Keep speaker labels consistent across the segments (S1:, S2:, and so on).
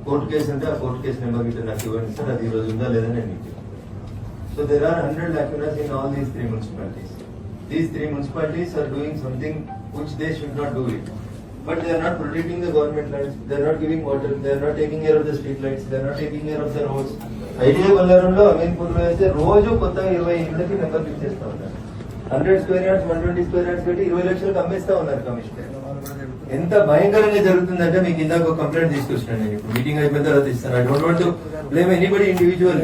S1: Court case అంటే ఆ court case number గిట్ట నాకు ఇవ్వండి సార్, అది ఈ రోజు ఉందా లేదా నేను మీకు. So there are 100 lacunas in all these 3 municipalities. These 3 municipalities are doing something which they should not do it. But they are not protecting the government lands, they are not giving water, they are not taking care of the street lights, they are not taking care of the roads. IDA బల్లారంలో అమీన్పూర్లో అయితే రోజు కొత్తగా 20 ఇళ్ళకి నెంబర్లు ఇచ్చేస్తా ఉన్నారు. 100 square yards 120 square yards పెట్టి 20 లక్షలకు అమ్మేస్తా ఉన్నారు కమిషనర్. ఎంత భయంకరంగా జరుగుతుందంటే మీకు ఇందాక ఒక కంప్లైంట్ తీసుకొచ్చినాను నేను, ఇప్పుడు మీటింగ్ అయిపోయిన తర్వాత ఇస్తాను. I don't want to blame anybody individual.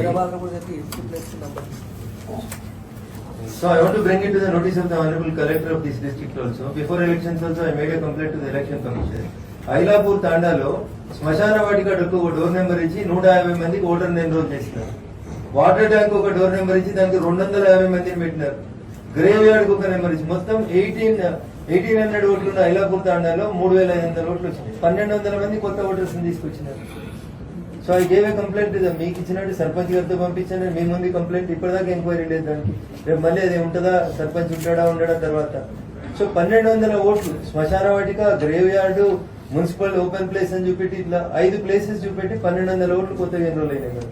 S1: So I want to bring it to the notice of the Honorable Collector of this district also. Before elections also I made a complaint to the Election Commission. Ailapur తాండాలో శ్మశాన వాటికకు ఒక door number ఇచ్చి 150 మందికి voter enrol చేసినారు. Water tank ఒక door number ఇచ్చి దానికి 250 మందిని పెట్టినారు. గ్రేవ్ యార్డ్ ఒక నెంబర్ ఇచ్చి మొత్తం 1800 ఓట్లు ఉన్న ఐలాపూర్ తాండాలో 3500 ఓట్లు వచ్చినాయి. 1200 మంది కొత్త ఓటర్స్ తీసుకొచ్చినారు. So I gave a complaint మీకు ఇచ్చినట్టు సర్పంచ్ గారితో పంపించాను. మీ ముందు కంప్లైంట్ ఇప్పటిదాకా ఎంక్వైరీ లేదు దానికి. రేపు మళ్ళీ అది ఉంటుందా, సర్పంచ్ ఉంటాడా ఉండడం తర్వాత. సో 1200 ఓట్లు శ్మశాన వాటిక, grave yard, municipal open place అని చూపెట్టి ఇట్లా 5 ప్లేసెస్ చూపెట్టి 1200 ఓట్లు కొత్తగా ఎన్రోల్ అయినాయి.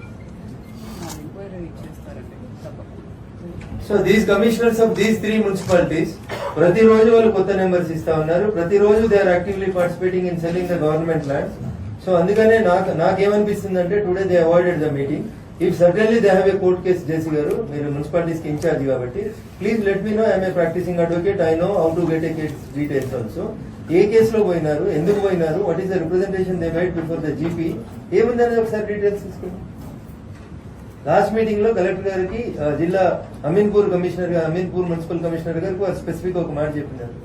S1: So these commissioners of these 3 municipalities ప్రతిరోజు వాళ్ళు కొత్త నెంబర్స్ ఇస్తా ఉన్నారు. ప్రతిరోజు they are actively participating in selling the government lands. So అందుకనే నాకేమనిపిస్తుంది అంటే today they avoided the meeting. If certainly they have a court case. JC గారు మీరు మున్సిపాలిటీస్ కి ఇన్ఛార్జ్ కాబట్టి please let me know. I'm a practising advocate, I know how to get a case details also. ఏ కేసులో పోయినారు, ఎందుకు పోయినారు, what is the representation they made before the GP, ఏముందని ఒకసారి డీటెయిల్స్ తీసుకోండి. లాస్ట్ మీటింగ్ లో కలెక్టర్ గారికి జిల్లా అమీన్పూర్ కమిషనర్ గా, అమీన్పూర్ మున్సిపల్ కమిషనర్ గారికి స్పెసిఫిక్ ఒక మాట చెప్పినారు.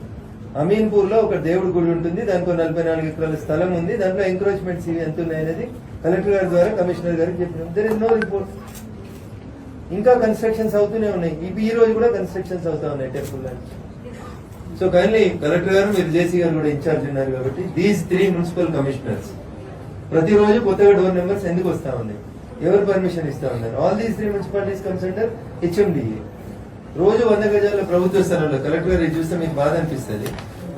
S1: అమీన్పూర్ లో ఒక దేవుడి గుడి ఉంటుంది, దానికి 44 ఎకరాల స్థలం ఉంది, దాంట్లో ఎంక్రోచ్మెంట్స్ ఎంత ఉన్నాయనేది కలెక్టర్ గారి ద్వారా కమిషనర్ గారికి చెప్పినాం. There is no report. ఇంకా కన్స్ట్రక్షన్స్ అవుతూనే ఉన్నాయి. ఈ రోజు కూడా కన్స్ట్రక్షన్స్ అవుతా ఉన్నాయి temple land. So kindly collector గారు, మీరు జేసీ గారు కూడా ఇన్ఛార్జ్ ఉన్నారు కాబట్టి దీస్ 3 మున్సిపల్ కమిషనర్స్ ప్రతిరోజు కొత్తగా డోర్ నెంబర్స్ ఎందుకు వస్తా ఉన్నాయి, ఎవరు పర్మిషన్ ఇస్తా ఉన్నారు? All these 3 municipalities comes under HMDA. రోజు 100 గజాల ప్రభుత్వ స్థలంలో కలెక్టర్ గారు చూస్తే మీకు బాధ అనిపిస్తుంది.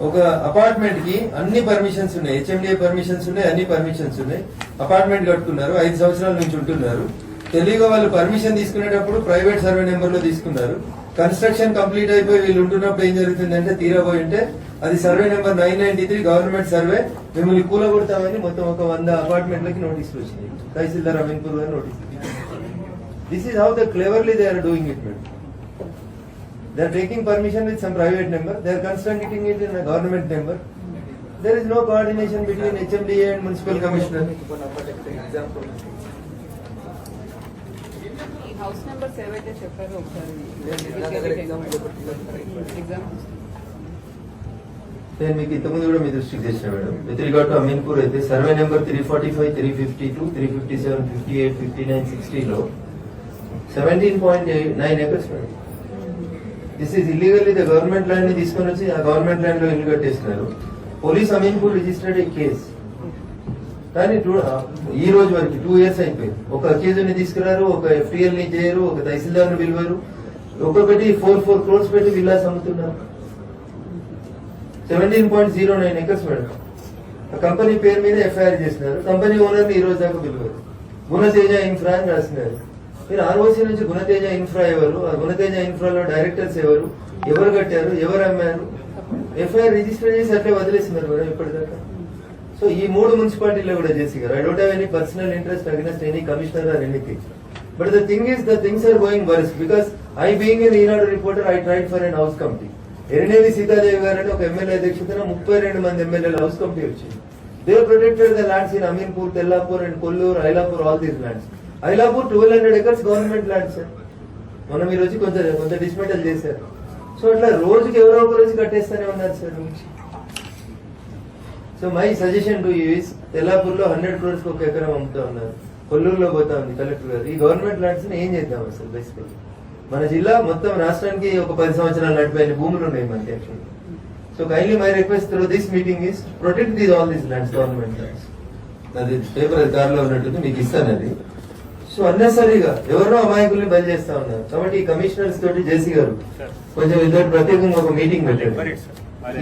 S1: ఒక అపార్ట్మెంట్ కి అన్ని పర్మిషన్స్ ఉన్నాయి, హెచ్ఎండిఏ పర్మిషన్స్ ఉన్నాయి, అన్ని పర్మిషన్స్ ఉన్నాయి. అపార్ట్మెంట్ కట్టుకున్నారు, 5 సంవత్సరాల నుంచి ఉంటున్నారు. తెలివిగా వాళ్ళు పర్మిషన్ తీసుకునేటప్పుడు ప్రైవేట్ సర్వే నెంబర్ లో తీసుకున్నారు. కన్స్ట్రక్షన్ కంప్లీట్ అయిపోయి వీళ్ళు ఉంటున్నప్పుడు ఏం జరుగుతుందంటే తీరబోయి ఉంటే అది సర్వే నెంబర్ 993 గవర్నమెంట్ సర్వే, మిమ్మల్ని కూలగొడతామని మొత్తం ఒక 100 అపార్ట్మెంట్లకి నోటీసులు వచ్చినాయి. తహసీల్దార్ అమీన్పూర్ గారు notice. This is how the cleverly they are doing it. They are taking permission with some private member. They are constructing it in a government member. There is no coordination between HMDA and municipal commissioner.
S2: House number 7 చెప్పారు ఒకసారి.
S1: నేను మీకు ఇంతకుముందు కూడా మీ దృష్టికి తెచ్చిన madam. With regard to Ameenpur అయితే survey number 345, 352, 357, 58, 59, 60 లో 17.9 acres madam. This is illegally the government land ని తీసుకొని వచ్చి ఆ గవర్నమెంట్ ల్యాండ్ లో ఇల్లు కట్టేస్తున్నారు. Police Ameenpur registered a case. కానీ ఈ రోజు వరకు 2 years అయిపోయింది. ఒక అక్యూజ్ని తీసుకురారు, ఒక ఎఫ్టీఎల్ ని చేయరు, ఒక తహసీల్దార్ ని పిలువరు. ఒక్కొక్కటి 4 crores పెట్టి విల్లాస్ అమ్ముతున్నారు. 17.09 acres మేడం. కంపెనీ పేరు మీద ఎఫ్ఐఆర్ చేసినారు. కంపెనీ ఓనర్ ని ఈ రోజు దాకా పిలువరు. గుణతేజ ఇన్ఫ్రా అని రాసినారు. మీరు ఆర్ఓసీ నుంచి గుణతేజ ఇన్ఫ్రా ఎవరు, ఆ గుణతేజ ఇన్ఫ్రాలో డైరెక్టర్స్ ఎవరు కట్టారు, ఎవరు అమ్మారు, ఎఫ్ఐఆర్ రిజిస్టర్ చేసి అట్లే వదిలేస్తున్నారు మేడం ఇప్పటిదాకా. సో ఈ 3 మున్సిపాలిటీలో కూడా చేసి గారు, I don't have any personal interest against any commissioner or anything. But the thing is the things are going worse because I being an Eenadu reporter I tried for an house committee. ఎరినేవి సీతాదేవి గారని ఒక MLA అధ్యక్షతన 32 మంది ఎమ్మెల్యేల house committee వచ్చింది. They protected the lands in Ameenpur, Tellapur and Kollur, Ailapur, all these lands. Ailapur 1200 acres government land sir. మనం ఈ రోజు కొంత డిస్మెంటల్ చేశారు. సో అట్లా రోజుకి ఎవరో ఒక రోజు కట్టేస్తూనే ఉన్నారు sir. So my suggestion to you is, Tellapur లో 100 crores ఒక ఎకరం అమ్ముతా ఉన్నారు, కొల్లూరులో పోతా ఉంది కలెక్టర్ గారు. ఈ గవర్నమెంట్ ల్యాండ్స్ ని ఏం చేద్దాం అసలు? బేసికల్లీ మన జిల్లా మొత్తం రాష్ట్రానికి ఒక 10 సంవత్సరాలు నడిపోయిన భూములు ఉన్నాయి మనకి actually. So kindly my request through this meeting is protect these all these lands, government lands. అది పేపర్ అధికారులు ఉన్నట్టుంది, మీకు ఇస్తాను అది. సో అన్నెసరీగా ఎవరో అమాయకుల్ని బలి చేస్తా ఉన్నారు. కాబట్టి ఈ కమిషనర్స్ తోటి జేసీ గారు కొంచెం ఇద్దరు ప్రత్యేకంగా ఒక మీటింగ్ పెట్టండి.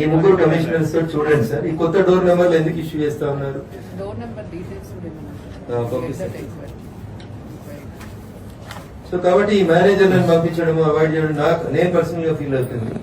S1: ఈ 3 కమిషనర్స్ తోటి చూడండి సార్, ఈ కొత్త డోర్ నెంబర్లు ఎందుకు ఇష్యూ చేస్తా ఉన్నారు.
S2: డోర్ నెంబర్ డీటెయిల్స్
S1: పంపిస్తాను. సో కాబట్టి ఈ మేనేజర్లను పంపించడం అవాయిడ్ చేయడం నేను పర్సనల్ గా ఫీల్ అవుతుంది.